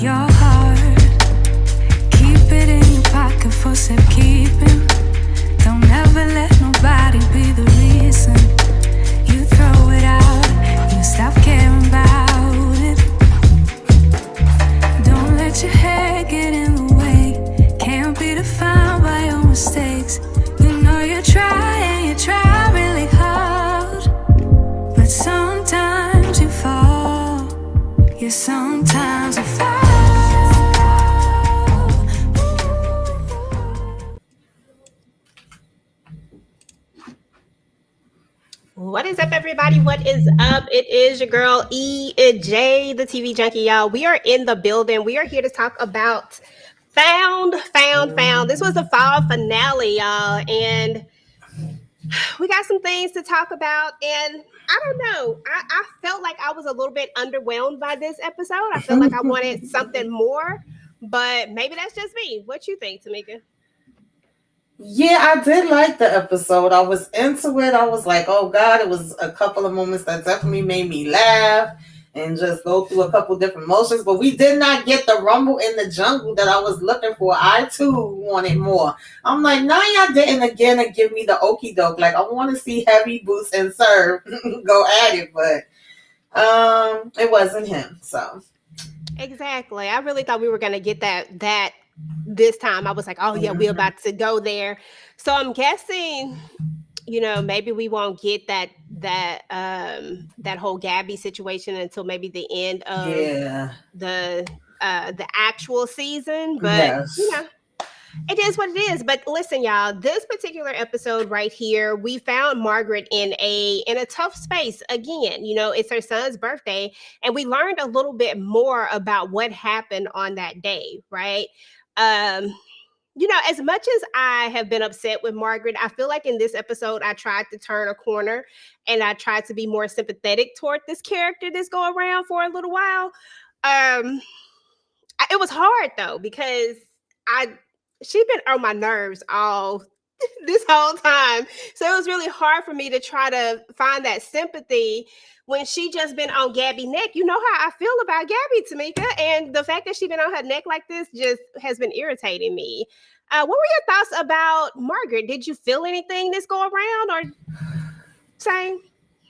Your heart, keep it in your pocket for safekeeping. Don't ever let nobody be the reason you throw it out. You stop caring about it. Don't let your hair get in the way. Can't be defined by your mistakes. You know you try and you try really hard, but sometimes you fall. Yeah, sometimes you fall. What is up, everybody? What is up? It is your girl EJ, the TV junkie, y'all. We are in the building. We are here to talk about Found. This was the fall finale, y'all, and we got some things to talk about. And I don't know. I felt like I was a little bit underwhelmed by this episode. I felt like I wanted something more, but maybe that's just me. What you think, Tamieka? Yeah, I did like the episode. I was into it. I was like, oh God, it was a couple of moments that definitely made me laugh and just go through a couple different emotions. But we did not get the rumble in the jungle that I was looking for. I too wanted more. I'm like, now y'all didn't again and give me the okie doke. Like, I want to see Heavy Boots and Serve go at it, but it wasn't him. So Exactly. I really thought we were gonna get that this time. I was like, oh yeah, we're about to go there. So I'm guessing, maybe we won't get that whole Gabby situation until maybe the end of the actual season. But yes. it is what it is. But listen, y'all, this particular episode right here, we found Margaret in a tough space again. It's her son's birthday, and we learned a little bit more about what happened on that day, right? As much as I have been upset with Margaret, I feel like in this episode, I tried to turn a corner and I tried to be more sympathetic toward this character that's going around for a little while. It was hard though, because she'd been on my nerves all this whole time. So it was really hard for me to try to find that sympathy when she just been on Gabby's neck. You know how I feel about Gabby, Tamieka, and the fact that she been on her neck like this just has been irritating me. What were your thoughts about Margaret? Did you feel anything this go around or same?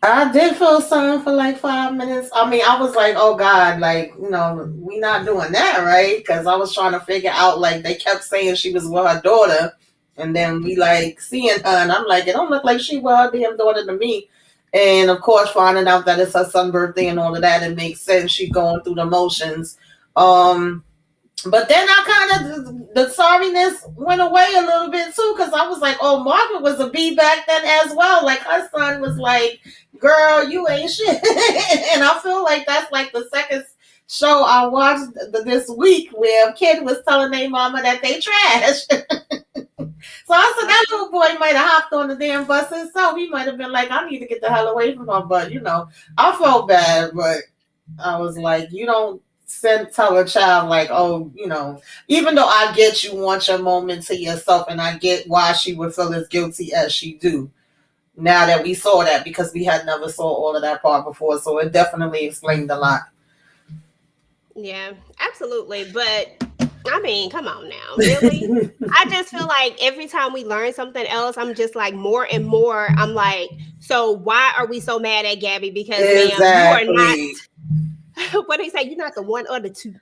I did feel something for like 5 minutes. I mean, I was like, oh God, like, we not doing that, right? Because I was trying to figure out, like, they kept saying she was with her daughter. And then we like seeing her, and I'm like, it don't look like she with her damn daughter to me. And of course, finding out that it's her son's birthday and all of that, it makes sense. She going through the motions. But then I kind of, the sorriness went away a little bit too, because I was like, oh, Margaret was a B back then as well. Like, her son was like, girl, you ain't shit. And I feel like that's like the second show I watched this week where a kid was telling their mama that they trash. So I said that little boy might have hopped on the damn bus himself. He might have been like, I need to get the hell away from her. But, I felt bad, but I was like, you don't tell a child like, oh, even though I get you want your moment to yourself, and I get why she would feel as guilty as she do. Now that we saw that, because we had never saw all of that part before, so it definitely explained a lot. Yeah, absolutely. But I mean, come on now, really? I just feel like every time we learn something else, I'm just like more and more. I'm like, so why are we so mad at Gabby? Because exactly. ma'am, you are not. What do you say? You're not the one or the two.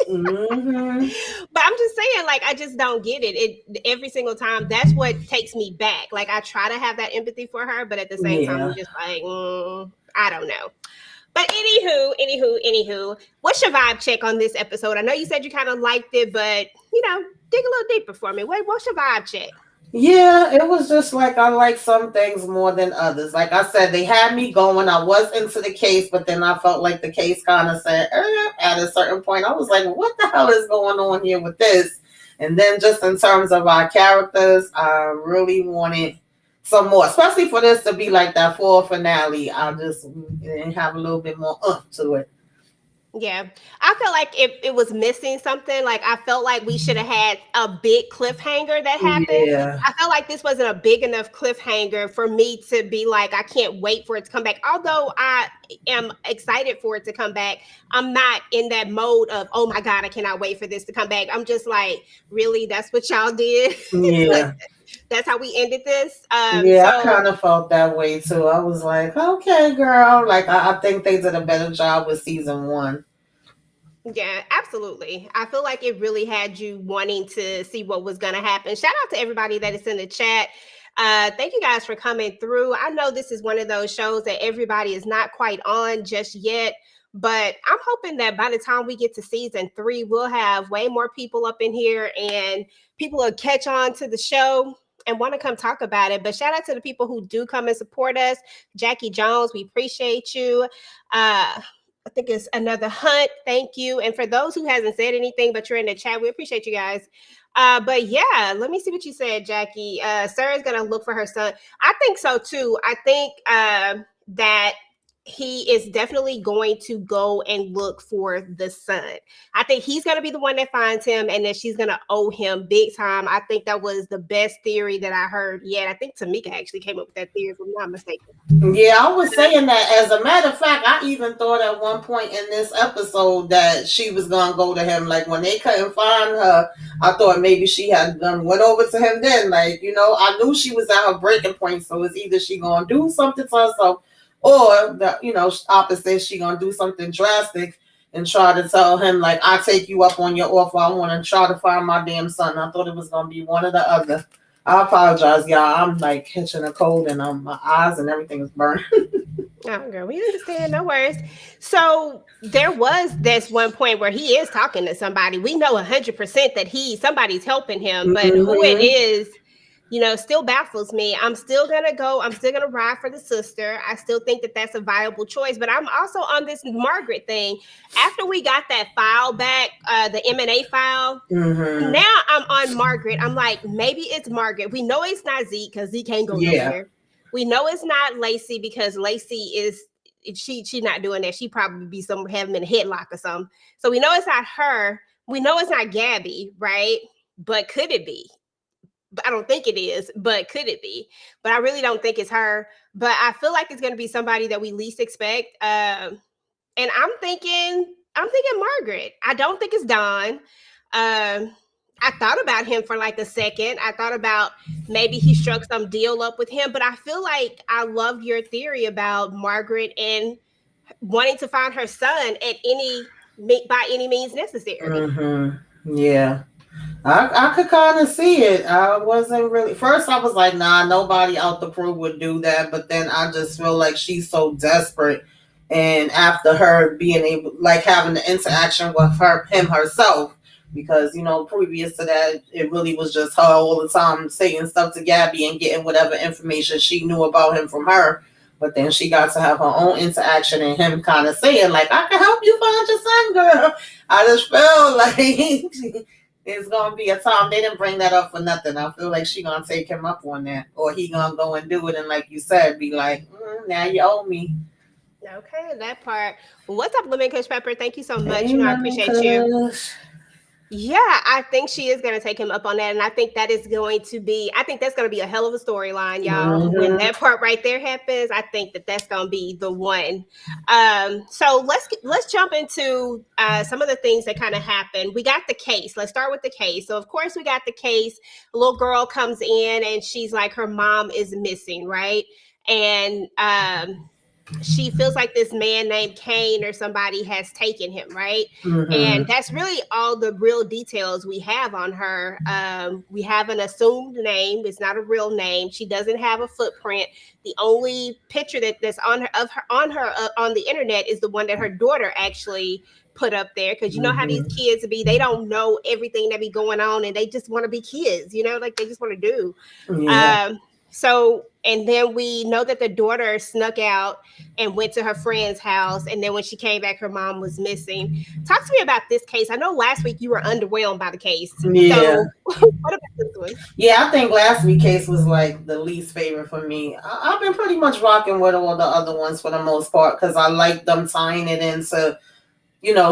Mm-hmm. But I'm just saying, like, I just don't get it. It every single time. That's what takes me back. Like, I try to have that empathy for her, but at the same time, I'm just like, I don't know. But anywho, what's your vibe check on this episode? I know you said you kind of liked it, but dig a little deeper for me. What's your vibe check? Yeah, it was just like I like some things more than others. Like I said, they had me going. I was into the case, but then I felt like the case kind of said, at a certain point, I was like, what the hell is going on here with this? And then just in terms of our characters, I really wanted some more, especially for this to be like that fall finale. I just didn't have a little bit more to it. Yeah, I felt like it was missing something. Like I felt like we should have had a big cliffhanger that happened. Yeah. I felt like this wasn't a big enough cliffhanger for me to be like, I can't wait for it to come back. Although I am excited for it to come back, I'm not in that mode of, oh my God, I cannot wait for this to come back. I'm just like, really, that's what y'all did? Like Yeah. that's how we ended this. Yeah, I So kind of felt that way too. I was like, okay, girl. Like, I think they did a better job with season one. yeah, absolutely. I feel like it really had you wanting to see what was going to happen. Shout out to everybody that is in the chat. Thank you guys for coming through. I know this is one of those shows that everybody is not quite on just yet, but I'm hoping that by the time we get to season 3, we'll have way more people up in here and people will catch on to the show and want to come talk about it. But shout out to the people who do come and support us. Jackie Jones, we appreciate you. I think it's another Hunt. Thank you. And for those who hasn't said anything, but you're in the chat, we appreciate you guys. But yeah, let me see what you said, Jackie. Sarah's gonna look for her son. I think so too. I think that he is definitely going to go and look for the son. I think he's going to be the one that finds him and then she's going to owe him big time. I think that was the best theory that I heard yet. I think Tamieka actually came up with that theory, if I'm not mistaken. Yeah, I was saying that. As a matter of fact, I even thought at one point in this episode that she was gonna go to him. Like when they couldn't find her, I thought maybe she had went over to him then. Like, I knew she was at her breaking point, so it's either she gonna do something to herself or the opposite, she gonna do something drastic and try to tell him like, I take you up on your offer. I want to try to find my damn son. I thought it was gonna be one or the other. I apologize, y'all. I'm like catching a cold and my eyes and everything is burning. Oh, girl, we understand. No worries. So there was this one point where he is talking to somebody. We know 100% that somebody's helping him, but who it is, still baffles me. I'm still gonna go. I'm still gonna ride for the sister. I still think that that's a viable choice. But I'm also on this Margaret thing. After we got that file back, the M&A file, now I'm on Margaret. I'm like, maybe it's Margaret. We know it's not Zeke because Zeke can't go nowhere. We know it's not Lacey because Lacey is she not doing that. She probably be have him in a headlock or something. So we know it's not her. We know it's not Gabby, right? But could it be? I don't think it is, but could it be? But I really don't think it's her. But I feel like it's going to be somebody that we least expect. And I'm thinking Margaret. I don't think it's Don. I thought about him for like a second. I thought about maybe he struck some deal up with him. But I feel like I loved your theory about Margaret and wanting to find her son by any means necessary. Yeah. I could kind of see it. I wasn't really. First, I was like, nah, nobody out the crew would do that. But then I just feel like she's so desperate. And after her being able, like having the interaction with him herself, because, previous to that, it really was just her all the time saying stuff to Gabby and getting whatever information she knew about him from her. But then she got to have her own interaction and him kind of saying, like, I can help you find your son, girl. I just felt like it's gonna be a time. They didn't bring that up for nothing. I feel like she gonna take him up on that, or he gonna go and do it, and like you said, be like, now you owe me. Okay, that part. What's up, Lemon Kush Pepper? Thank you so much. I appreciate you. Yeah, I think she is going to take him up on that, and I think that is going to be. I think that's going to be a hell of a storyline, y'all. When that part right there happens, I think that's going to be the one. So let's jump into some of the things that kind of happened. We got the case. Let's start with the case. So of course we got the case. A little girl comes in and she's like, her mom is missing, right? And she feels like this man named Kane or somebody has taken him, right? And that's really all the real details we have on her. We have an assumed name. It's not a real name. She doesn't have a footprint. The only picture that's on the internet is the one that her daughter actually put up there, because you know how these kids be, they don't know everything that be going on and they just want to be kids, like they just want to do. So, and then we know that the daughter snuck out and went to her friend's house. And then when she came back, her mom was missing. Talk to me about this case. I know last week you were underwhelmed by the case. Yeah. So what about this one? Yeah, I think last week's case was like the least favorite for me. I've been pretty much rocking with all the other ones for the most part, because I like them tying it into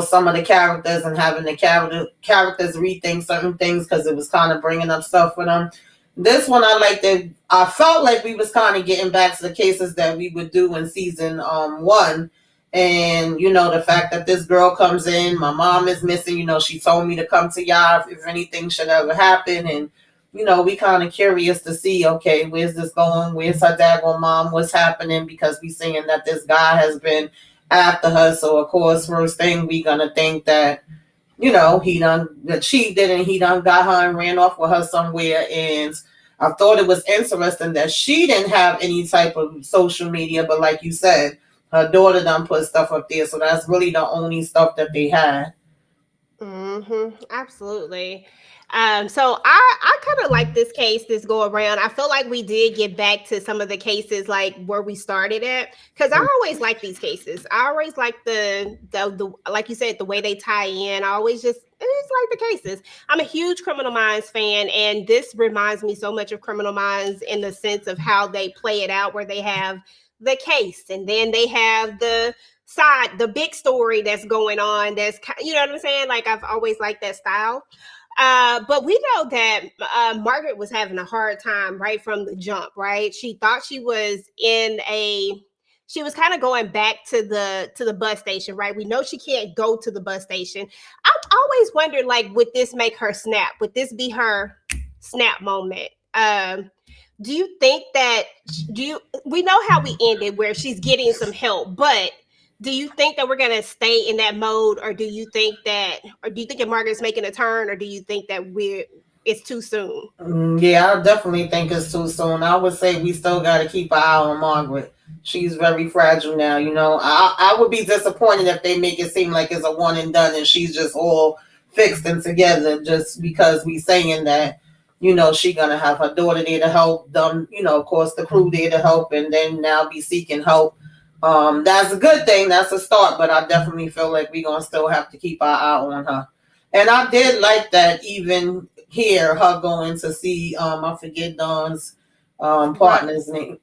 some of the characters and having the characters rethink certain things because it was kind of bringing up stuff for them. This one, I liked it. I felt like we was kind of getting back to the cases that we would do in season 1. And, the fact that this girl comes in, my mom is missing, she told me to come to y'all if anything should ever happen. And, we kind of curious to see, okay, where's this going? Where's her daggone mom? What's happening? Because we seeing that this guy has been after her. So, of course, first thing we going to think that, that she did and he done got her and ran off with her somewhere. And I thought it was interesting that she didn't have any type of social media, but like you said, her daughter done put stuff up there. So that's really the only stuff that they had. Absolutely. So I kind of like this case, this go around. I feel like we did get back to some of the cases like where we started at, because I always like these cases. I always like the like you said, the way they tie in. I always just like the cases. I'm a huge Criminal Minds fan, and this reminds me so much of Criminal Minds in the sense of how they play it out, where they have the case and then they have the big story that's going on. That's, you know what I'm saying? Like, I've always liked that style. But we know that Margaret was having a hard time right from the jump, right? She thought she was she was kind of going back to the bus station, right? We know she can't go to the bus station. I've always wondered, like, would this make her snap? Would this be her snap moment? Do you think that, we know how we ended where she's getting some help, but do you think that we're going to stay in that mode, or do you think that Margaret's making a turn, or do you think that it's too soon? Yeah, I definitely think it's too soon. I would say we still got to keep an eye on Margaret. She's very fragile now. I would be disappointed if they make it seem like it's a one and done and she's just all fixed and together just because we saying that, she gonna have her daughter there to help them, of course the crew there to help, and then now be seeking help. That's a good thing. That's a start, but I definitely feel like we're gonna still have to keep our eye on her. And I did like that even here, her going to see I forget Don's partner's name.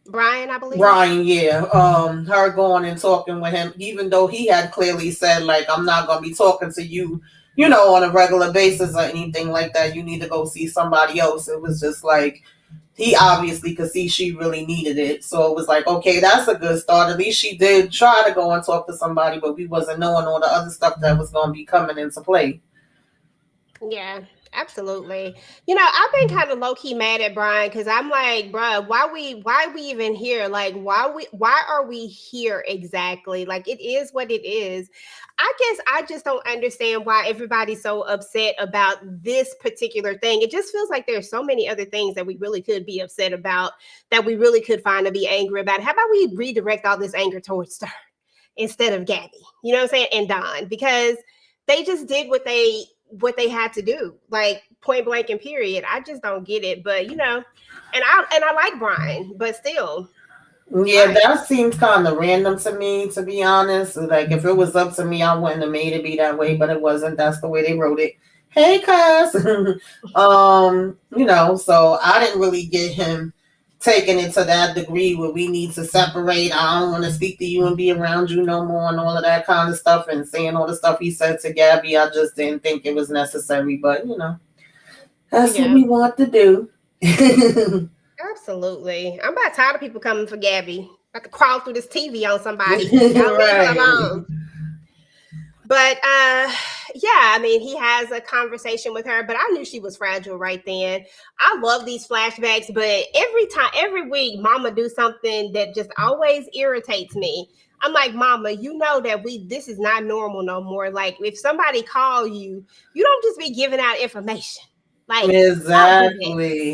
Brian, I believe. Brian, yeah. Her going and talking with him, even though he had clearly said, like, I'm not gonna be talking to you, on a regular basis or anything like that. You need to go see somebody else. It was just like he obviously could see she really needed it. So it was like, okay, that's a good start. At least she did try to go and talk to somebody, but we wasn't knowing all the other stuff that was going to be coming into play. Yeah, absolutely. I've been kind of low-key mad at Brian because I'm like, bruh, why we even here? Like, why are we here exactly? Like, it is what it is. I guess I just don't understand why everybody's so upset about this particular thing. It just feels like there's so many other things that we really could be upset about, that we really could find to be angry about. How about we redirect all this anger towards her instead of Gabby? You know what I'm saying? And Don, because they just did what they had to do, like, point blank and period. I just don't get it, but and I like Brian, but still. Yeah, that seems kind of random to me, to be honest. Like, if it was up to me, I wouldn't have made it be that way, but it wasn't. That's the way they wrote it. Hey, cuz. So I didn't really get him taking it to that degree where we need to separate. I don't want to speak to you and be around you no more and all of that kind of stuff, and saying all the stuff he said to Gabby. I just didn't think it was necessary, but that's what we want to do. Absolutely. I'm about tired of people coming for Gabby. About to crawl through this TV on somebody. Y'all leave her alone. But I mean, he has a conversation with her, but I knew she was fragile right then. I love these flashbacks, but every week, Mama do something that just always irritates me. I'm like, Mama, you know that this is not normal no more. Like, if somebody call you, you don't just be giving out information. Like, exactly.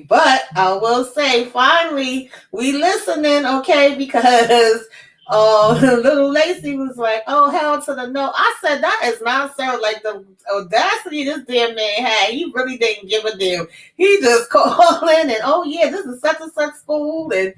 But I will say, finally, we listening, okay? Because little Lacey was like, "Oh, hell to the no." I said, "That is not so." Like, the audacity this damn man had, he really didn't give a damn. He just calling and, "Oh yeah, this is such and such school," and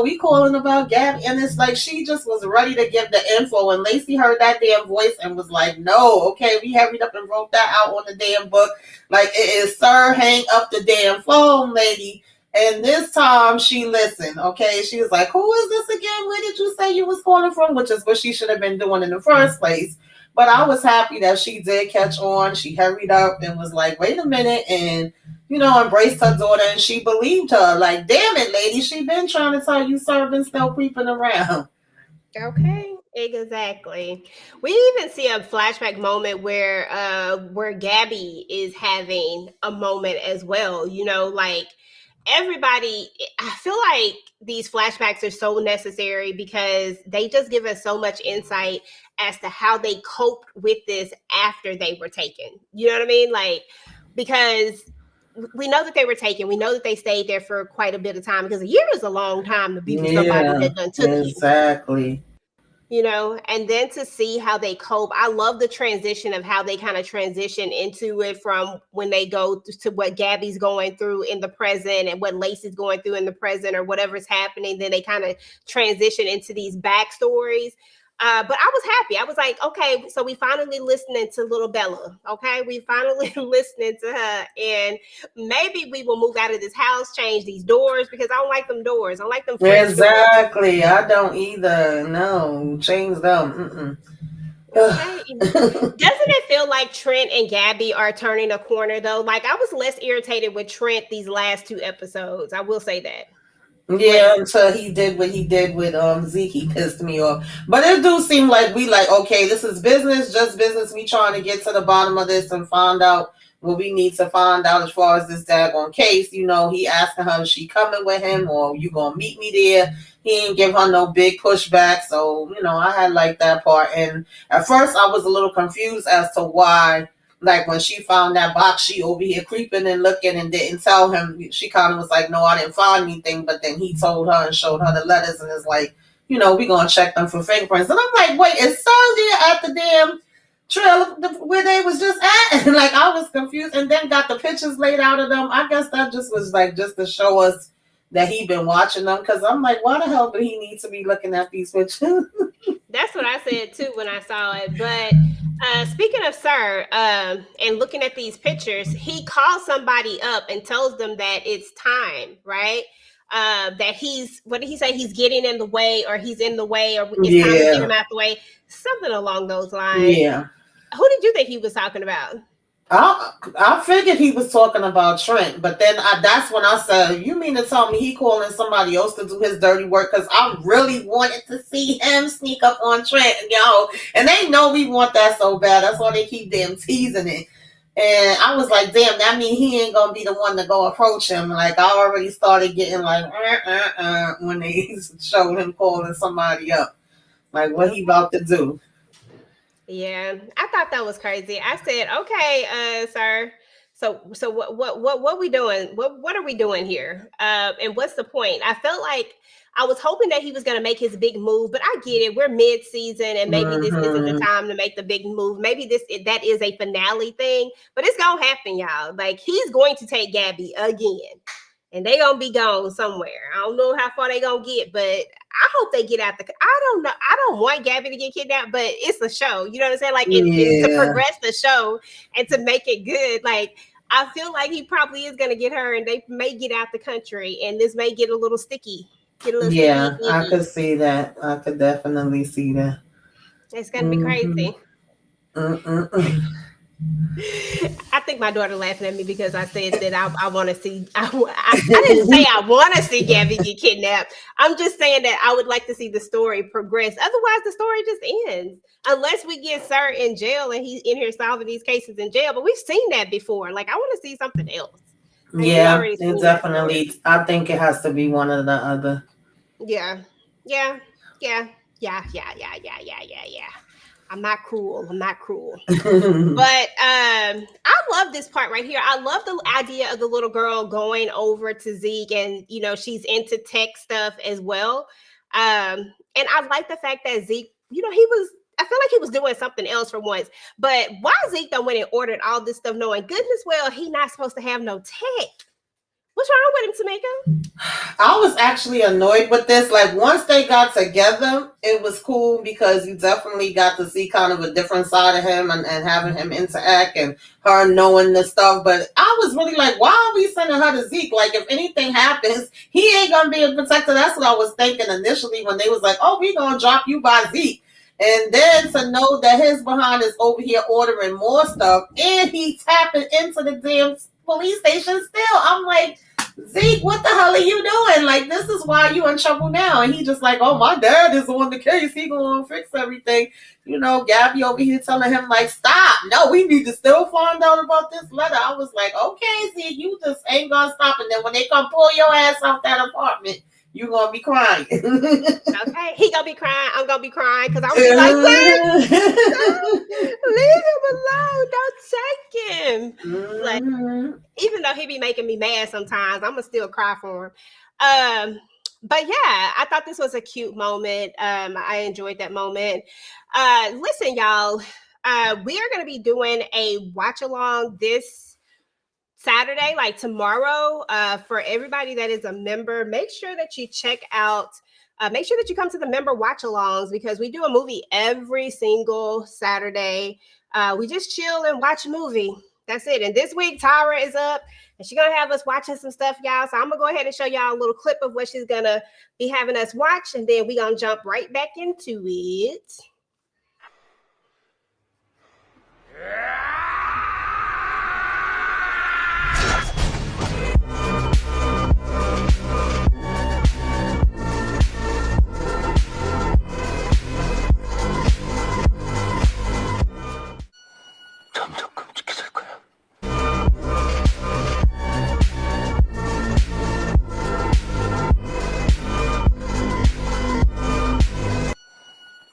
we calling about Gabby, and it's like she just was ready to give the info. And Lacey heard that damn voice and was like, "No, okay." We hurried up and wrote that out on the damn book. Like, it is, sir, hang up the damn phone, lady. And this time she listened, okay? She was like, "Who is this again? Where did you say you was calling from? Which is what she should have been doing in the first place. But I was happy that she did catch on. She hurried up and was like, wait a minute, and embraced her daughter, and she believed her. Like, damn it, lady, she been trying to tell you servants still creeping around. Okay, exactly. We even see a flashback moment where Gabby is having a moment as well. Like everybody, I feel like these flashbacks are so necessary because they just give us so much insight as to how they coped with this after they were taken. You know what I mean? Like, because we know that they were taken. We know that they stayed there for quite a bit of time because a year is a long time to be with somebody Yeah, that done took you. exactly. And then to see how they cope. I love the transition of how they kind of transition into it from when they go to what Gabby's going through in the present and what Lacey's going through in the present or whatever's happening. Then they kind of transition into these backstories. But I was happy. I was like, okay, so we finally listening to little Bella. Okay, we finally listening to her, and maybe we will move out of this house, change these doors because I don't like them doors. I don't like them French Exactly. I don't either. No, change them. Okay. Doesn't it feel like Trent and Gabby are turning a corner though? Like I was less irritated with Trent these last 2 episodes. I will say that. Yeah, until he did what he did with Zeke, he pissed me off. But it do seem like we like, okay, this is business, just business. We trying to get to the bottom of this and find out what we need to find out as far as this daggone case. He asking her, is she coming with him or you gonna meet me there? He ain't give her no big pushback. So, I had like that part. And at first I was a little confused as to why, like when she found that box, she over here creeping and looking and didn't tell him. She kind of was like, no, I didn't find anything. But then he told her and showed her the letters and is like, we gonna check them for fingerprints. And I'm like, wait, is Sir there at the damn trail where they was just at? And like I was confused, and then got the pictures laid out of them. I guess that just was like just to show us that he been watching them, because I'm like, why the hell do he need to be looking at these pictures? That's what I said too when I saw it. But speaking of Sir, and looking at these pictures, he calls somebody up and tells them that it's time, right? That what did he say? He's getting in the way, or he's in the way, or it's time to get him out the way. Something along those lines. Yeah. Who did you think he was talking about? I figured he was talking about Trent, but then that's when I said, you mean to tell me he calling somebody else to do his dirty work? Because I really wanted to see him sneak up on Trent, and they know we want that so bad. That's why they keep damn teasing it. And I was like, damn, that means he ain't gonna be the one to go approach him. Like I already started getting like when they showed him calling somebody up. Like what he about to do. Yeah, I thought that was crazy. I said, okay, sir. So what we doing? What are we doing here? And what's the point? I felt like I was hoping that he was going to make his big move, but I get it. We're mid-season, and maybe this isn't the time to make the big move. Maybe that is a finale thing, but it's gonna happen, y'all. Like he's going to take Gabby again, and they gonna be gone somewhere. I don't know how far they gonna get, but I hope they get out I don't know. I don't want Gabby to get kidnapped, but it's a show. You know what I'm saying? Like it's to progress the show and to make it good. Like I feel like he probably is gonna get her, and they may get out the country, and this may get a little sticky. Yeah, I could see that. I could definitely see that. It's gonna be crazy. I think my daughter laughing at me because I said that I want to see. I didn't say I want to see Gabby get kidnapped. I'm just saying that I would like to see the story progress. Otherwise, the story just ends unless we get Sir in jail and he's in here solving these cases in jail. But we've seen that before. Like I want to see something else. Yeah, it definitely. I think it has to be one or the other. Yeah. I'm not cruel. But I love this part right here. I love the idea of the little girl going over to Zeke, and she's into tech stuff as well. And I like the fact that Zeke, I feel like he was doing something else for once. But why Zeke done went and ordered all this stuff knowing goodness well he not supposed to have no tech? What's wrong with him, Tamieka? I was actually annoyed with this. Like, once they got together, it was cool because you definitely got to see kind of a different side of him and having him interact and her knowing the stuff. But I was really like, why are we sending her to Zeke? Like, if anything happens, he ain't gonna be a protector. That's what I was thinking initially when they was like, oh, we gonna drop you by Zeke. And then to know that his behind is over here ordering more stuff and he tapping into the damn police station still. I'm like, Zeke, what the hell are you doing? Like, this is why you in trouble now. And he just like, oh, my dad is on the case. He gonna fix everything. You know, Gabby over here telling him like, stop. No, we need to still find out about this letter. I was like, okay, Zeke, you just ain't gonna stop. And then when they come pull your ass out that apartment, you gonna be crying. Okay, he gonna be crying. I'm gonna be crying because I'm be like, leave him alone. Don't take him. Like, even though he be making me mad sometimes, I'm gonna still cry for him. But yeah, I thought this was a cute moment. I enjoyed that moment. Listen, y'all, we are gonna be doing a watch along this Saturday, like tomorrow, for everybody that is a member. Make sure that you check out, make sure that you come to the member watch alongs because we do a movie every single Saturday. We just chill and watch a movie. That's it. And this week, Tara is up and she's going to have us watching some stuff, y'all. So I'm going to go ahead and show y'all a little clip of what she's going to be having us watch. And then we're going to jump right back into it. 점점 끔찍해질 거야.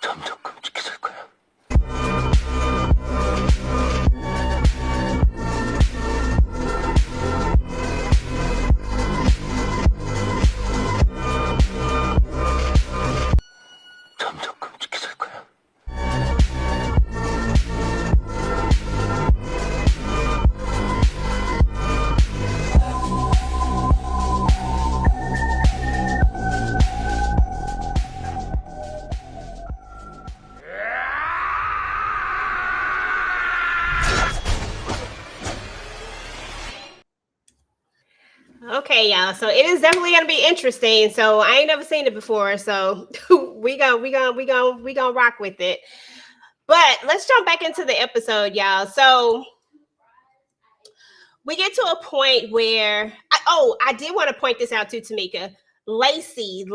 점점 끔찍해질 거야. 점점 끔찍해질 거야. Okay, y'all. So it is definitely gonna be interesting. So I ain't never seen it before. So we gonna rock with it. But let's jump back into the episode, y'all. So we get to a point where I did want to point this out to Tamieka. Lacey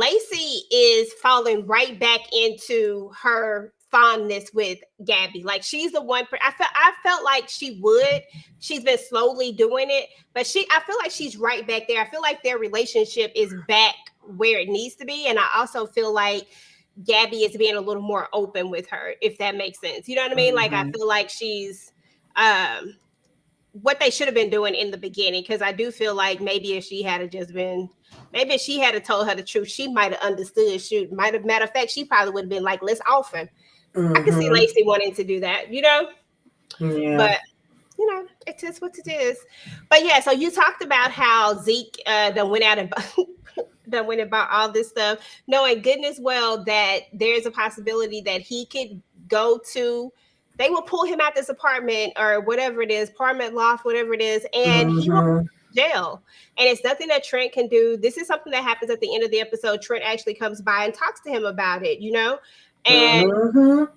is falling right back into her fondness with Gabby. Like she's the one. I felt like she would. She's been slowly doing it, but I feel like she's right back there. I feel like their relationship is back where it needs to be, and I also feel like Gabby is being a little more open with her, if that makes sense. You know what I mean? Like I feel like she's what they should have been doing in the beginning, because I do feel like maybe if she had told her the truth, she might have understood. Matter of fact, she probably would have been like, let's off him. I can see Lacey wanting to do that, you know? Yeah. But, you know, it is what it is. But yeah, so you talked about how Zeke done went out and bought all this stuff, knowing goodness well that there's a possibility that he could they will pull him out this apartment or whatever it is, apartment loft, whatever it is, and he will go to jail. And it's nothing that Trent can do. This is something that happens at the end of the episode. Trent actually comes by and talks to him about it, you know? And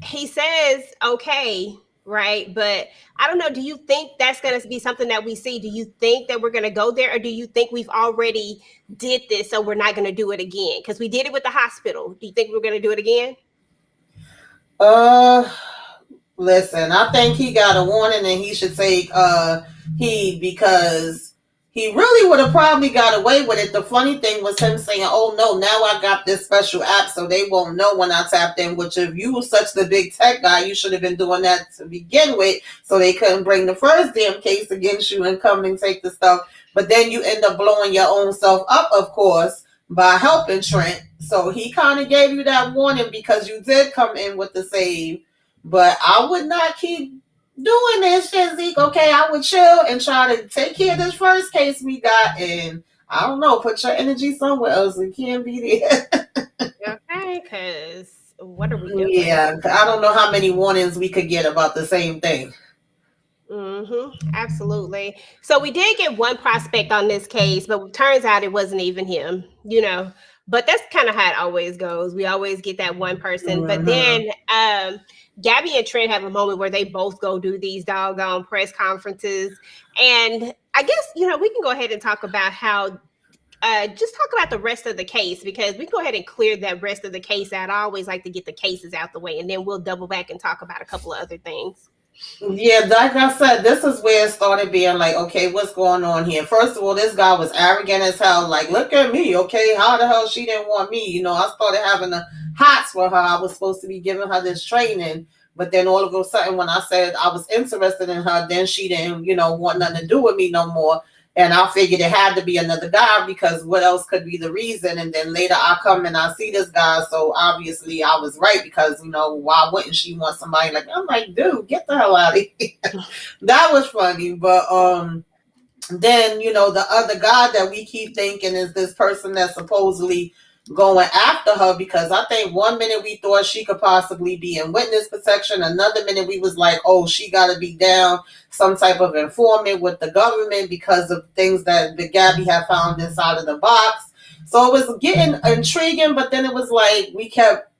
he says, okay, right? But I don't know. Do you think that's going to be something that we see? Do you think that we're going to go there? Or do you think we've already did this, so we're not going to do it again? Because we did it with the hospital. Do you think we're going to do it again? Listen, I think he got a warning and he should take heed, because he really would have probably got away with it. The funny thing was him saying, oh no, now I got this special app so they won't know when I tapped in, which if you were such the big tech guy, you should have been doing that to begin with, so they couldn't bring the first damn case against you and come and take the stuff. But then you end up blowing your own self up, of course, by helping Trent. So he kind of gave you that warning because you did come in with the save. But I would not keep doing this shit, Zeke. Okay, I would chill and try to take care of this first case we got, and I don't know, put your energy somewhere else. It can't be there. Okay, because what are we doing? Yeah, I don't know how many warnings we could get about the same thing. Absolutely. So we did get one prospect on this case, but turns out it wasn't even him, you know. But that's kind of how it always goes. We always get that one person. But Hmm. then Gabby and Trent have a moment where they both go do these doggone press conferences. And I guess, we can go ahead and talk about how just talk about the rest of the case because we can go ahead and clear that rest of the case out. I always like to get the cases out the way and then we'll double back and talk about a couple of other things. Yeah, like I said, this is where it started being like, okay, what's going on here? First of all, this guy was arrogant as hell. Like, look at me, okay? How the hell she didn't want me? I started having the hots for her. I was supposed to be giving her this training, but then all of a sudden, when I said I was interested in her, then she didn't, want nothing to do with me no more. And I figured it had to be another guy because what else could be the reason? And then later I come and I see this guy. So obviously I was right because, why wouldn't she want somebody like, I'm like, dude, get the hell out of here. That was funny. But then the other guy that we keep thinking is this person that's supposedly going after her because I think one minute we thought she could possibly be in witness protection, another minute we was like, oh, she got to be down some type of informant with the government because of things that the Gabby had found inside of the box. So it was getting intriguing, but then it was like we kept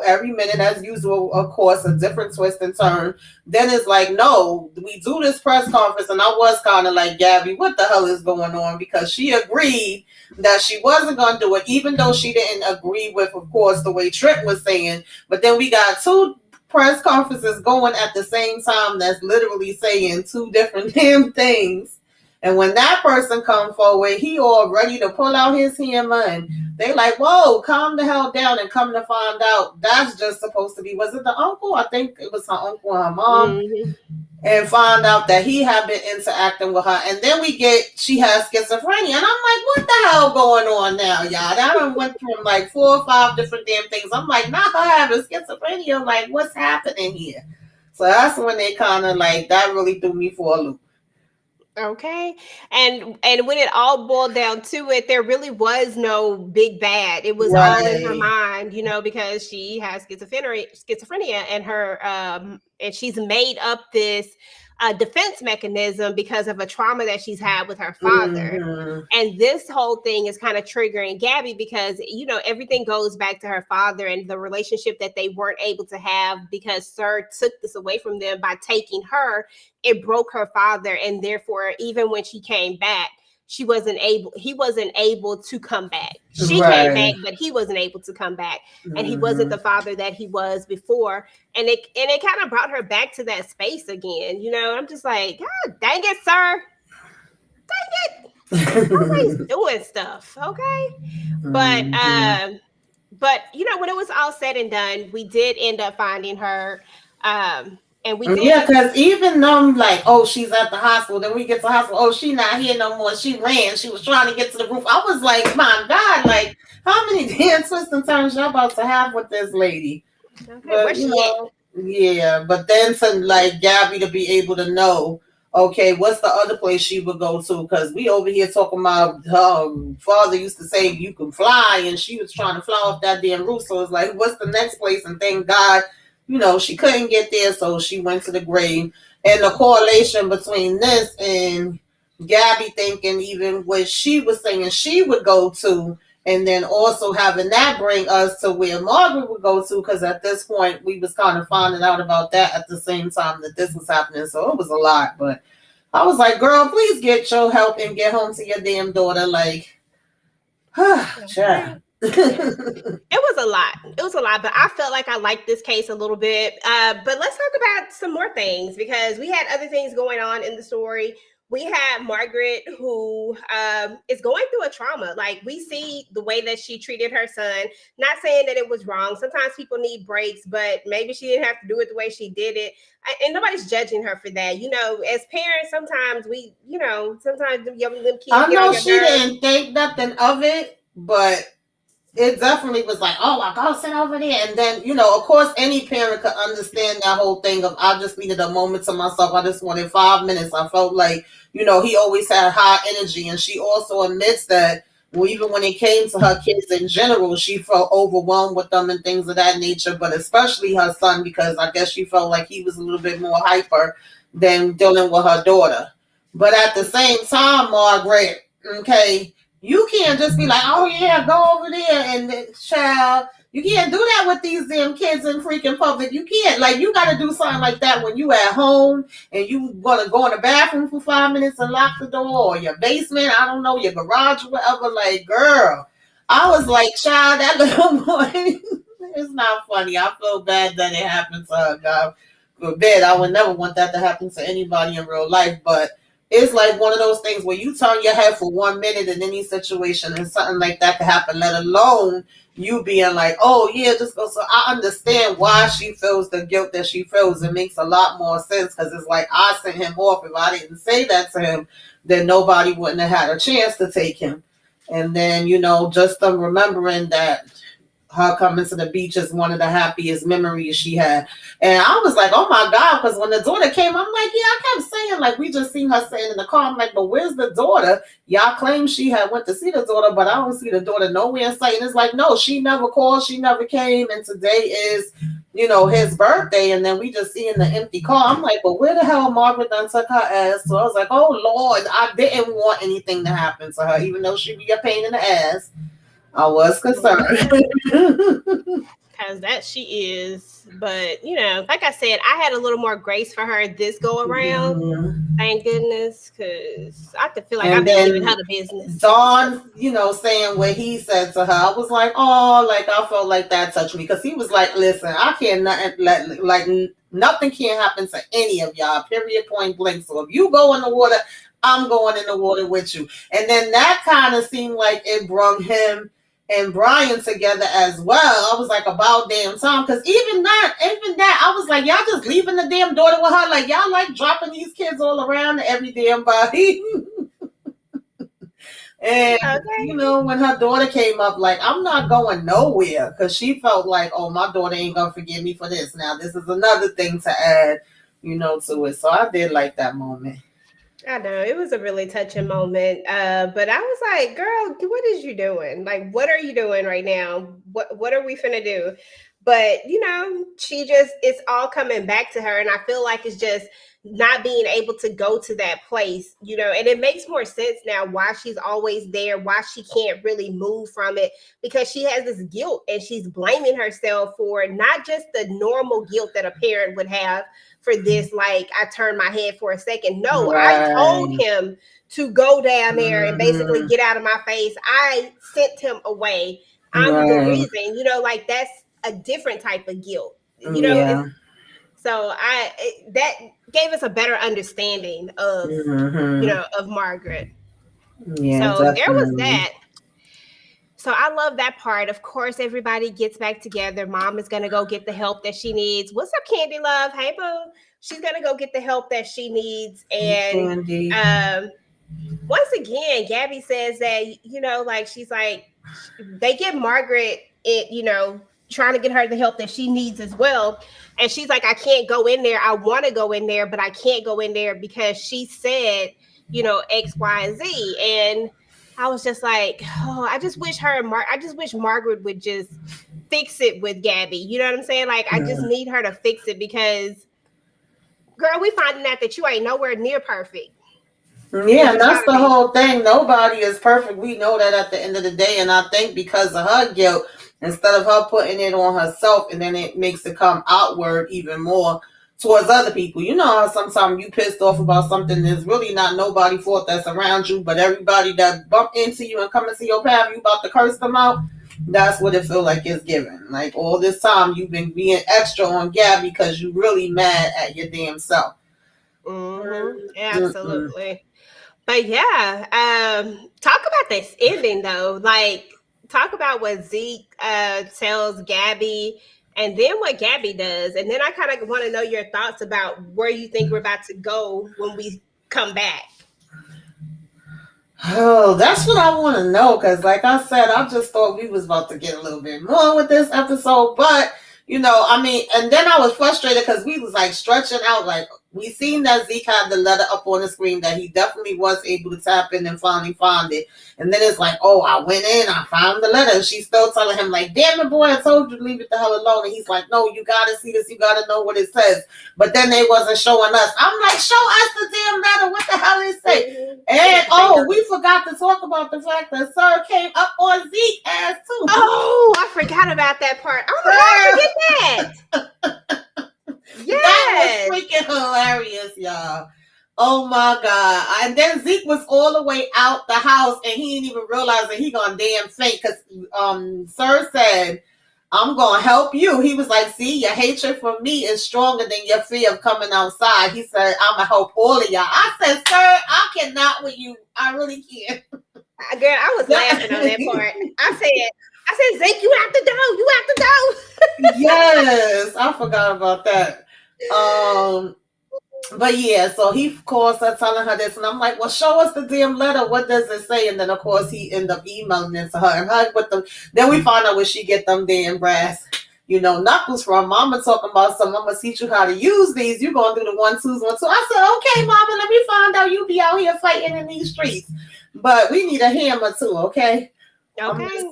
every minute as usual, of course, a different twist and turn. Then it's like, no, we do this press conference, and I was kind of like, Gabby, what the hell is going on? Because she agreed that she wasn't going to do it, even though she didn't agree with, of course, the way Trent was saying. But then we got two press conferences going at the same time that's literally saying two different damn things. And when that person come forward, he all ready to pull out his hammer and they like, whoa, calm the hell down and come to find out that's just supposed to be, was it the uncle? I think it was her uncle and her mom. Mm-hmm. And find out that he had been interacting with her. And then we get, she has schizophrenia. And I'm like, what the hell going on now, y'all? That done went from like 4 or 5 different damn things. I'm like, not her having schizophrenia. I'm like, what's happening here? So that's when they kind of like, that really threw me for a loop. Okay. And when it all boiled down to it, there really was no big bad. It was all in her Right. mind, because she has schizophrenia and her and she's made up this defense mechanism because of a trauma that she's had with her father. Mm-hmm. And this whole thing is kind of triggering Gabby because, everything goes back to her father and the relationship that they weren't able to have because Sir took this away from them by taking her. It broke her father. And therefore, even when she came back, he wasn't able to come back. She came back, Right. but he wasn't able to come back. And he wasn't Mm-hmm. the father that he was before. And it kind of brought her back to that space again. I'm just like, God dang it, Sir. Always doing stuff, okay? But Mm-hmm. when it was all said and done, we did end up finding her. And we did Yeah, get because even though I'm like, oh, she's at the hospital, then we get to the hospital, oh, she not here no more. She ran. She was trying to get to the roof. I was like, my God, like, how many damn twists and turns y'all about to have with this lady? okay, But where's she at? yeah. But then to like Gabby to be able to know, okay, what's the other place she would go to? Because we over here talking about her father used to say you can fly, and she was trying to fly off that damn roof. So it's like, what's the next place? And thank God, she couldn't get there, so she went to the grave. And the correlation between this and Gabby thinking even what she was saying she would go to, and then also having that bring us to where Margaret would go to, because at this point we was kind of finding out about that at the same time that this was happening. So it was a lot, but I was like, girl, please get your help and get home to your damn daughter. Like, Okay. child. Yeah. It was a lot. It was a lot, but I felt like I liked this case a little bit. But let's talk about some more things because we had other things going on in the story. We had Margaret who is going through a trauma. Like we see the way that she treated her son. Not saying that it was wrong. Sometimes people need breaks, but maybe she didn't have to do it the way she did it. And nobody's judging her for that. As parents, sometimes sometimes them kids I get on know your she nerves. didn't think nothing of it, but it definitely was like, oh, I gotta sit over there. And then, of course, any parent could understand that whole thing of I just needed a moment to myself. I just wanted 5 minutes. I felt like, he always had high energy. And she also admits that, well, even when it came to her kids in general, she felt overwhelmed with them and things of that nature, but especially her son, because I guess she felt like he was a little bit more hyper than dealing with her daughter. But at the same time, Margaret, okay, you can't just be like, oh yeah, go over there and child. You can't do that with these damn kids in freaking public. You can't. Like, you got to do something like that when you at home and you want to go in the bathroom for 5 minutes and lock the door, or your basement, I don't know, your garage or whatever. Like, girl, I was like, child, that little boy, it's not funny. I feel bad that it happened to her. God forbid. I would never want that to happen to anybody in real life, but it's like one of those things where you turn your head for 1 minute in any situation and something like that could happen, let alone you being like, oh yeah, just go. So I understand why she feels the guilt that she feels. It makes a lot more sense, because it's like, I sent him off. If I didn't say that to him, then nobody wouldn't have had a chance to take him. And then, just remembering that her coming to the beach is one of the happiest memories she had. And I was like, oh my God, because when the daughter came, I'm like, yeah, I kept saying, like, we just seen her sitting in the car. I'm like, but where's the daughter? Y'all claim she had went to see the daughter, but I don't see the daughter nowhere in sight. And it's like, no, she never called, she never came. And today is, his birthday. And then we just see in the empty car. I'm like, but where the hell Margaret done took her ass? So I was like, oh Lord, I didn't want anything to happen to her, even though she be a pain in the ass. I was concerned. Because that she is. But, like I said, I had a little more grace for her this go around. Mm-hmm. Thank goodness, because I could feel like I've been giving her the business. Dawn, saying what he said to her, I was like, oh, like, I felt like that touched me, because he was like, listen, I can't let, like, nothing can happen to any of y'all, period, point blank. So if you go in the water, I'm going in the water with you. And then that kind of seemed like it brought him and Brian together as well. I was like, about damn time, because even that, I was like, y'all just leaving the damn daughter with her, like, y'all like dropping these kids all around every damn body. And okay. When her daughter came up, like, I'm not going nowhere, because she felt like, oh, my daughter ain't gonna forgive me for this. Now this is another thing to add, to it. So I did like that moment. I know, it was a really touching moment. But I was like, girl, what is you doing? Like, what are you doing right now? What are we finna do? But, it's all coming back to her. And I feel like it's just not being able to go to that place, and it makes more sense now why she's always there, why she can't really move from it, because she has this guilt and she's blaming herself for not just the normal guilt that a parent would have for this, like, I turned my head for a second. No, right. I told him to go down there and basically get out of my face. I sent him away. I'm the reason, like, that's a different type of guilt, so that gave us a better understanding of, of Margaret. Yeah, so definitely. There was that. So I love that part. Of course, everybody gets back together. Mom is going to go get the help that she needs. What's up, Candy Love? Hey, boo. She's going to go get the help that she needs. And once again, Gabby says that, like, she's like, they get Margaret, trying to get her the help that she needs as well. And she's like, I can't go in there. I want to go in there, but I can't go in there because she said, X, Y, and Z. And I was just like, oh, I just wish Margaret would just fix it with Gabby. You know what I'm saying? Like, I just need her to fix it, because, girl, we finding out that you ain't nowhere near perfect. Yeah, and that's the whole thing. Nobody is perfect. We know that at the end of the day. And I think because of her guilt, instead of her putting it on herself, and then it makes it come outward even more towards other people. You know how sometimes you pissed off about something that's really not nobody's fault that's around you, but everybody that bump into you and come into your path, you about to curse them out. That's what it feel like it's given. Like, all this time you've been being extra on Gabby because you really mad at your damn self. Mm-hmm. Absolutely. But yeah, talk about this ending though. Like, talk about what Zeke tells Gabby, and then what Gabby does. And then I kind of want to know your thoughts about where you think we're about to go when we come back. Oh, that's what I want to know. Because, like I said, I just thought we was about to get a little bit more with this episode. But, I mean, and then I was frustrated because we was like stretching out. Like, we seen that Zeke had the letter up on the screen that he definitely was able to tap in and finally found it. And then it's like, oh, I went in, I found the letter. And she's still telling him, like, damn it, boy, I told you to leave it the hell alone. And he's like, no, you got to see this. You got to know what it says. But then they wasn't showing us. I'm like, show us the damn letter. What the hell is it? And, we forgot to talk about the fact that Sir came up on Zeke's ass, too. Oh, I forgot about that part. Oh, my God, forget that. Yes. That was freaking hilarious, y'all. Oh my God. And then Zeke was all the way out the house and he didn't even realize that he gonna damn faint because Sir said, I'm gonna help you. He was like, see, your hatred for me is stronger than your fear of coming outside. He said, I'm gonna help all of y'all. I said, Sir, I cannot with you. I really can't. Girl, I was laughing on that part. I said, Zeke, you have to go. You have to go. Yes, I forgot about that. But yeah, so he calls her telling her this, and I'm like, well, show us the damn letter. What does it say? And then of course he ended up emailing it to her and her with them. Then we find out where she get them damn brass, knuckles from. Mama talking about some. I'm gonna teach you how to use these. You gonna do the 1, 2s, 1, 2. I said, okay, Mama, let me find out you be out here fighting in these streets. But we need a hammer too, okay? Okay.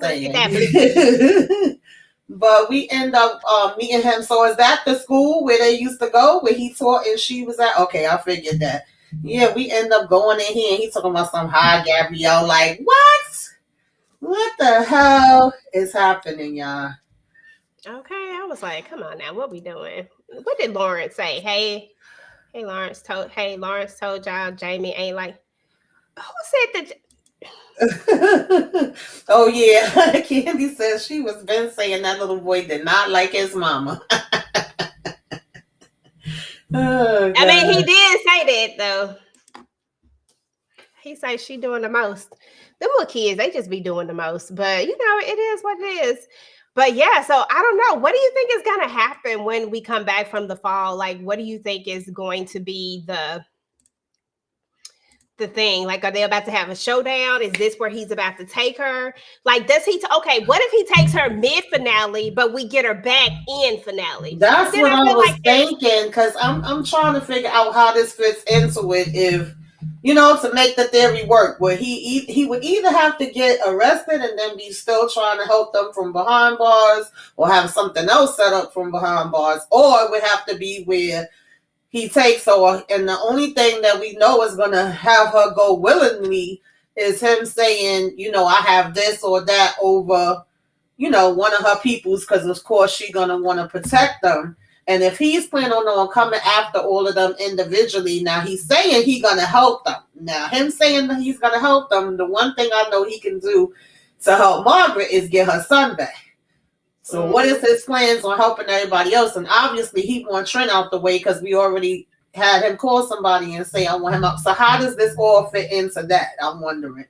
But we end up meeting him. So is that the school where they used to go, where he taught and she was at? Okay, I figured that. Yeah, we end up going in here and he's talking about some hi, Gabrielle. Like, what? What the hell is happening, y'all? Okay, I was like, come on now, what we doing? What did Lawrence say? Hey, Lawrence told y'all Jamie ain't like, who said that? Oh yeah, Candy says she was been saying that little boy did not like his mama. I mean, he did say that though. He said she doing the most. Them little kids, they just be doing the most. But it is what it is. But yeah, so I don't know. What do you think is gonna happen when we come back from the fall? Like, what do you think is going to be the thing? Like, are they about to have a showdown? Is this where he's about to take her? Like, does he okay, what if he takes her mid-finale but we get her back in finale? That's what I was thinking, because I'm trying to figure out how this fits into it. If to make the theory work, where he would either have to get arrested and then be still trying to help them from behind bars, or have something else set up from behind bars, or it would have to be where he takes her, and the only thing that we know is going to have her go willingly is him saying, I have this or that over, one of her peoples, because of course she's going to want to protect them. And if he's planning on coming after all of them individually, now he's saying he's going to help them. Now, him saying that he's going to help them, the one thing I know he can do to help Margaret is get her son back. So what is his plans on helping everybody else? And obviously he wants Trent out the way because we already had him call somebody and say, I want him up. So how does this all fit into that? I'm wondering.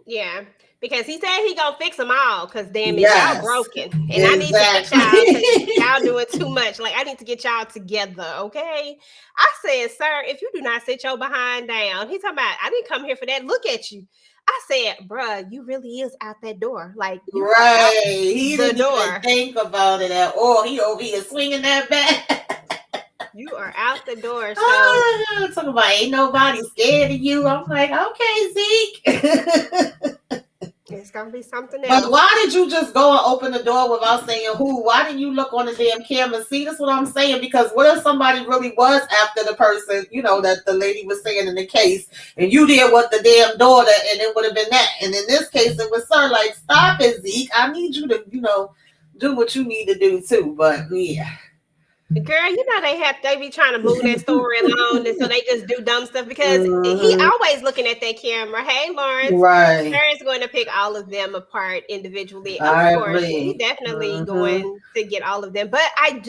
Yeah, because he said he gonna fix them all because damn it, y'all broken. And exactly. I need to fix y'all because y'all doing too much. Like, I need to get y'all together, okay? I said, sir, if you do not sit your behind down, he's talking about, I didn't come here for that. Look at you. I said, bruh, you really is out that door. Like, right. He didn't even think about it at all. He over here swinging that bat. You are out the door. So talking about ain't nobody scared of you. I'm like, okay, Zeke. It's gonna be something else. But why did you just go and open the door without saying who? Why didn't you look on the damn camera? See, that's what I'm saying. Because what if somebody really was after the person, that the lady was saying in the case, and you did what the damn daughter, and it would have been that. And in this case, it was Sir. Like, stop it, Zeke. I need you to, do what you need to do too. But yeah. Girl, they be trying to move that story along, and so they just do dumb stuff because he always looking at that camera. Hey, Lawrence, right? Aaron's going to pick all of them apart individually. I of course, agree. He's definitely going to get all of them. But I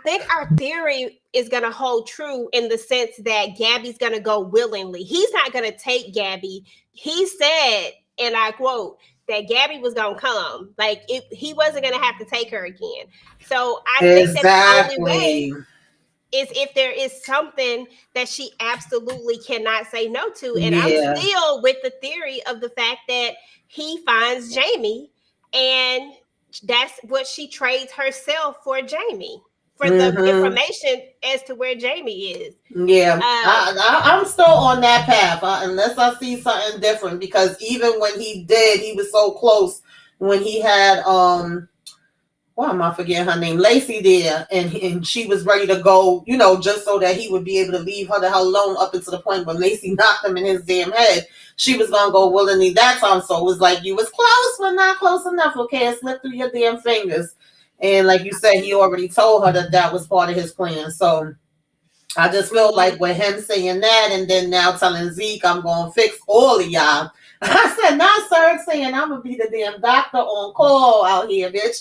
think our theory is going to hold true in the sense that Gabby's going to go willingly. He's not going to take Gabby. He said, and I quote, that Gabby was gonna come. Like, he wasn't gonna have to take her again. So I think that's the only way is if there is something that she absolutely cannot say no to. And I'm Yeah. still with the theory of the fact that he finds Jamie, and that's what she trades herself for Jamie, for the information as to where Jamie is. Yeah, I'm still on that path unless I see something different. Because even when he did, he was so close when he had why am I forgetting her name? Lacey there, and she was ready to go, just so that he would be able to leave her the hell alone up until the point when Lacey knocked him in his damn head. She was gonna go willingly that time, so it was like you was close, but not close enough. Okay, it slipped through your damn fingers. And like you said, he already told her that was part of his plan. So I just feel like with him saying that, and then now telling Zeke, I'm gonna fix all of y'all. I said, not sir, saying I'm gonna be the damn doctor on call out here, bitch.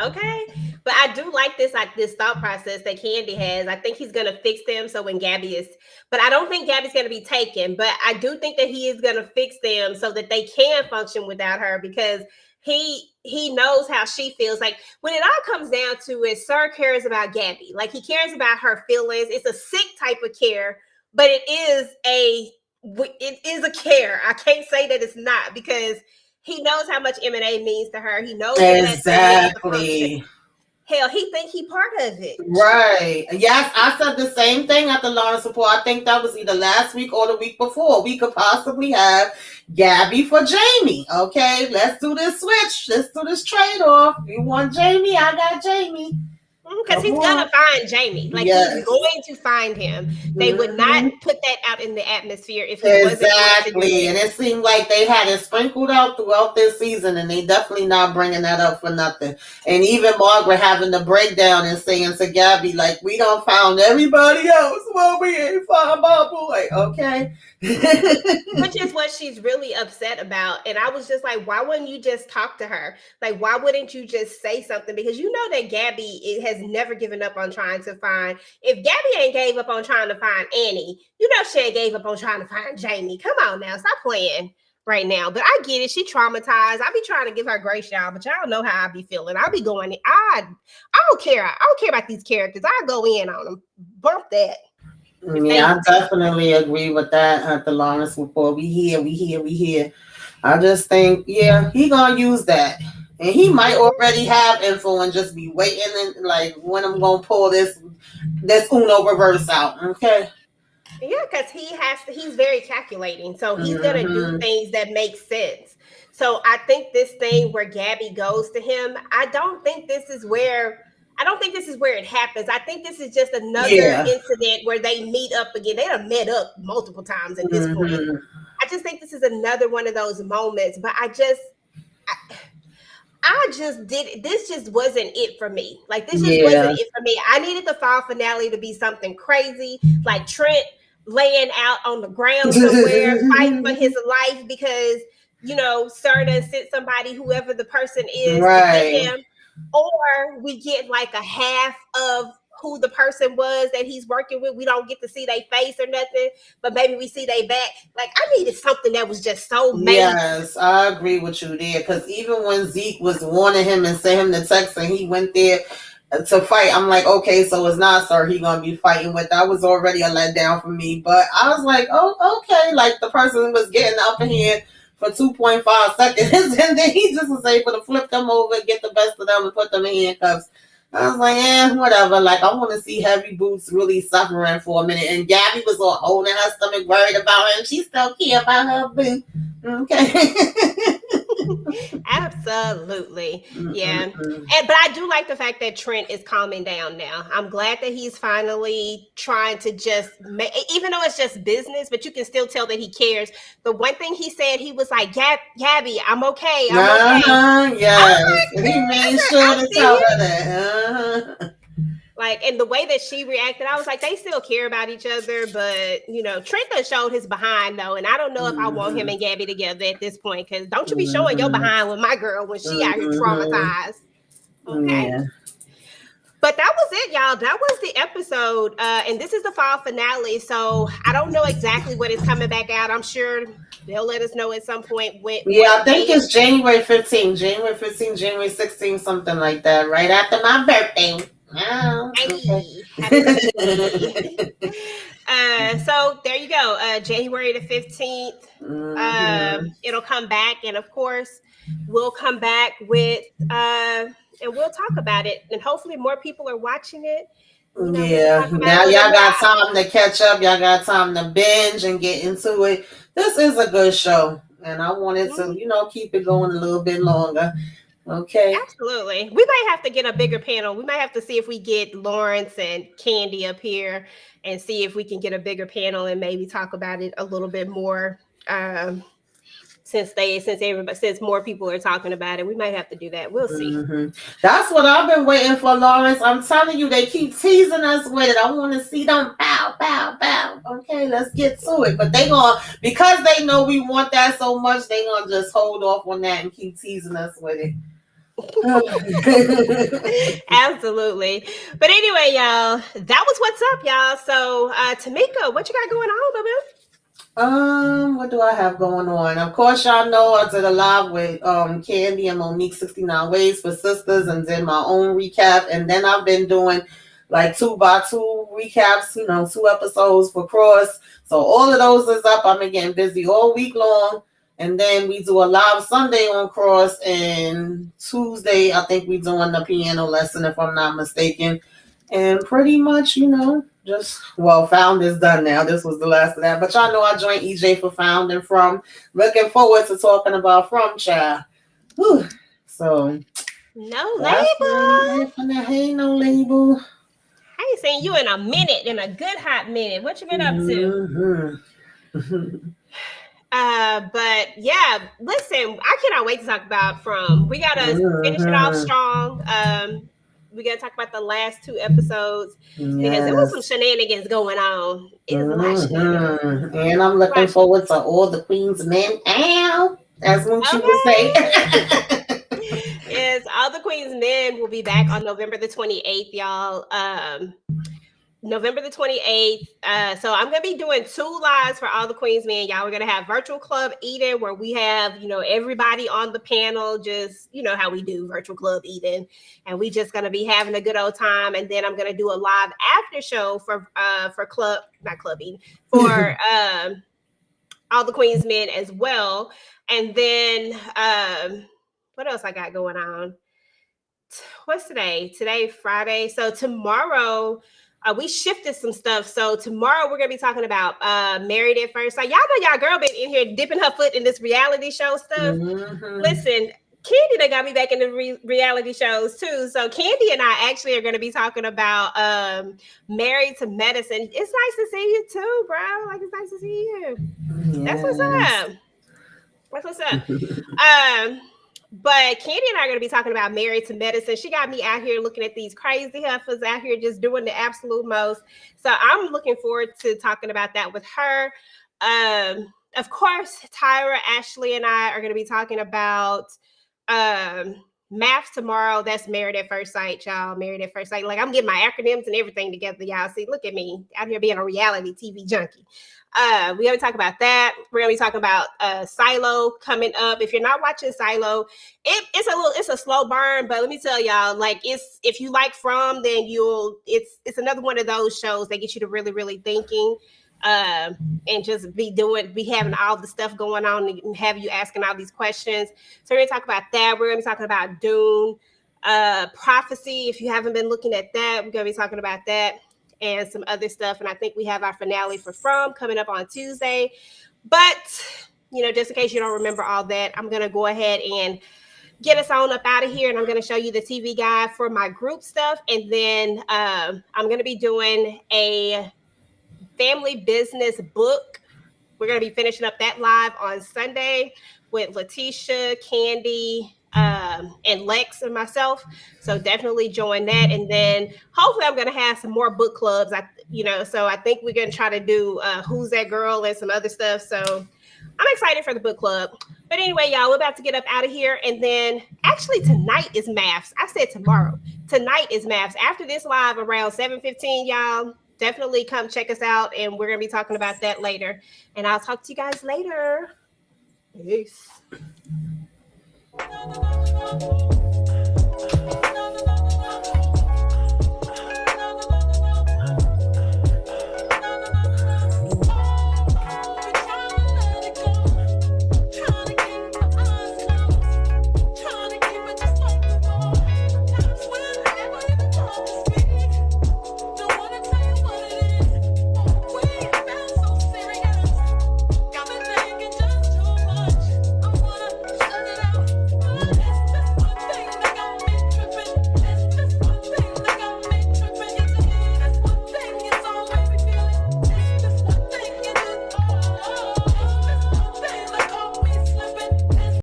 Okay, but I do like this thought process that Candy has. I think he's gonna fix them so when Gabby is, but I don't think Gabby's gonna be taken. But I do think that he is gonna fix them so that they can function without her, because he knows how she feels. Like when it all comes down to it, Sir cares about Gabby. Like he cares about her feelings. It's a sick type of care, but it is a care. I can't say that it's not, because he knows how much M&A means to her. He knows exactly. Hell, he think he part of it. Right. Yes, I said the same thing at the Lawrence report. I think that was either last week or the week before. We could possibly have Gabby for Jamie. Okay, let's do this switch. Let's do this trade-off. You want Jamie? I got Jamie. Because he's gonna find Jamie. Like he's going to find him. They would not put that out in the atmosphere if he wasn't going to do it. And it seemed like they had it sprinkled out throughout this season, and they definitely not bringing that up for nothing. And even Margaret having the breakdown and saying to Gabby, like, we done found everybody else, well, we ain't found my boy. Okay. Which is what she's really upset about. And I was just like, why wouldn't you just talk to her? Like, why wouldn't you just say something? Because you know that Gabby has never given up on trying to find. If Gabby ain't gave up on trying to find Annie, you know she ain't gave up on trying to find Jamie. Come on now, stop playing right now. But I get it. She traumatized. I be trying to give her grace, y'all, but y'all know how I be feeling. I be going, I don't care. I don't care about these characters. I go in on them. Bump that. Yeah, I definitely agree with that at the Lawrence report. We here. I just think, yeah, he gonna use that. And he might already have info and just be waiting and like when I'm gonna pull this Uno reverse out. Okay. Yeah, because he's very calculating. So he's gonna do things that make sense. So I think this thing where Gabby goes to him, I don't think this is where it happens. I think this is just another incident where they meet up again. They done met up multiple times at this point. I just think this is another one of those moments. But I just this just wasn't it for me. Like this just wasn't it for me. I needed the fall finale to be something crazy, like Trent laying out on the ground somewhere, fighting for his life because Sir done sent somebody, whoever the person is, to get him. Or we get like a half of who the person was that he's working with. We don't get to see their face or nothing, but maybe we see their back. Like I needed something that was just so major. Yes, I agree with you there. Because even when Zeke was warning him and sent him the text and he went there to fight, I'm like, okay, so it's not Sir he gonna be fighting with. That was already a letdown for me. But I was like, oh, okay. Like the person was getting up in here for 2.5 seconds, and then he just was able to flip them over, get the best of them, and put them in handcuffs. I was like, whatever. Like, I want to see Heavy Boots really suffering for a minute. And Gabby was all holding her stomach, worried about her, and she still care about her boo. Okay. Absolutely. Yeah. But I do like the fact that Trent is calming down now. I'm glad that he's finally trying to just even though it's just business, but you can still tell that he cares. The one thing he said, he was like, Gabby, I'm okay. I'm okay. Yes. He made sure to tell her that. Like, and the way that she reacted, I was like, they still care about each other, but Trent done showed his behind though, and I don't know if I want him and Gabby together at this point, because don't you be showing your behind with my girl when she out here traumatized. Okay. Yeah. But that was it, y'all. That was the episode, and this is the fall finale, so I don't know exactly when it's coming back out. I'm sure they'll let us know at some point when. Yeah, I think it's January 15th, January 16th, January 16th, something like that, right after my birthday. Oh, okay. Happy birthday. So there you go. January the 15th. It'll come back, and of course, we'll come back with and we'll talk about it, and hopefully more people are watching it. You know, we can Yeah, talk about now it a little y'all bit more. got time to catch up. Y'all got time to binge and get into it. This is a good show, and I wanted to, keep it going a little bit longer. Okay. Absolutely. We might have to get a bigger panel. We might have to see if we get Lawrence and Candy up here and see if we can get a bigger panel and maybe talk about it a little bit more. Since more people are talking about it, we might have to do that. We'll see. That's what I've been waiting for, Lawrence. I'm telling you, they keep teasing us with it. I want to see them pow, pow, pow. Okay, let's get to it. But because they know we want that so much, they gonna just hold off on that and keep teasing us with it. Absolutely. But anyway, y'all, that was what's up, y'all. So Tamieka, what you got going on, baby? What do I have going on? Of course, y'all know I did a live with Candy and Monique 69 Ways for Sisters and did my own recap. And then I've been doing like 2x2 recaps, 2 episodes for Cross. So all of those is up. I've been getting busy all week long. And then we do a live Sunday on Cross, and Tuesday, I think we're doing the piano lesson, if I'm not mistaken. And pretty much, Found is done now. This was the last of that. But y'all know I joined EJ for Found and From. Looking forward to talking about From, child. Whew. So. No label. Hey, no label. I ain't seen you in a minute, in a good hot minute. What you been up to? But yeah, listen, I cannot wait to talk about From. We gotta finish it off strong. We gotta talk about the last 2 episodes because there was some shenanigans going on. It was a lot of shenanigans. And I'm looking forward to all the Queen's men. Ow! As Moochie would say. Yes, all the Queen's men will be back on November the 28th, y'all. November the 28th. So I'm going to be doing 2 lives for all the Queen's men. Y'all, we're going to have Virtual Club Eden, where we have, everybody on the panel, just, how we do Virtual Club Eden. And we just going to be having a good old time. And then I'm going to do a live after show for not Club Eden, for all the Queen's men as well. And then what else I got going on? What's today? Today, Friday. So tomorrow, we shifted some stuff. So tomorrow we're going to be talking about Married at First Sight. Y'all know y'all girl been in here dipping her foot in this reality show stuff. Listen, Candy done got me back in the reality shows too. So Candy and I actually are going to be talking about Married to Medicine. It's nice to see you too, bro. Like, it's nice to see you. Yes. That's what's up. That's what's up. But Candy and I are going to be talking about Married to Medicine. She got me out here looking at these crazy heifers out here just doing the absolute most. So I'm looking forward to talking about that with her. Of course, Tyra, Ashley, and I are going to be talking about math tomorrow. That's Married at First Sight, y'all. Married at First Sight. Like, I'm getting my acronyms and everything together, y'all. See, look at me out here being a reality TV junkie. We're going to talk about that. We're going to be talking about Silo coming up. If you're not watching Silo, it's a slow burn, but let me tell y'all, like, if you like From, then it's another one of those shows that get you to really, really thinking, and just be having all the stuff going on and have you asking all these questions. So we're going to talk about that. We're going to be talking about Dune, Prophecy. If you haven't been looking at that, we're going to be talking about that and some other stuff. And I think we have our finale for From coming up on Tuesday. But, just in case you don't remember all that, I'm going to go ahead and get us on up out of here. And I'm going to show you the TV guide for my group stuff. And then I'm going to be doing a family business book. We're going to be finishing up that live on Sunday with Letitia, Candy, and Lex and myself. So definitely join that. And then hopefully I'm going to have some more book clubs. So I think we're going to try to do Who's That Girl and some other stuff. So I'm excited for the book club. But anyway, y'all, we're about to get up out of here. And then actually tonight is maths. I said tomorrow. Tonight is maths. After this live around 7:15, y'all, definitely come check us out. And we're going to be talking about that later. And I'll talk to you guys later. Peace.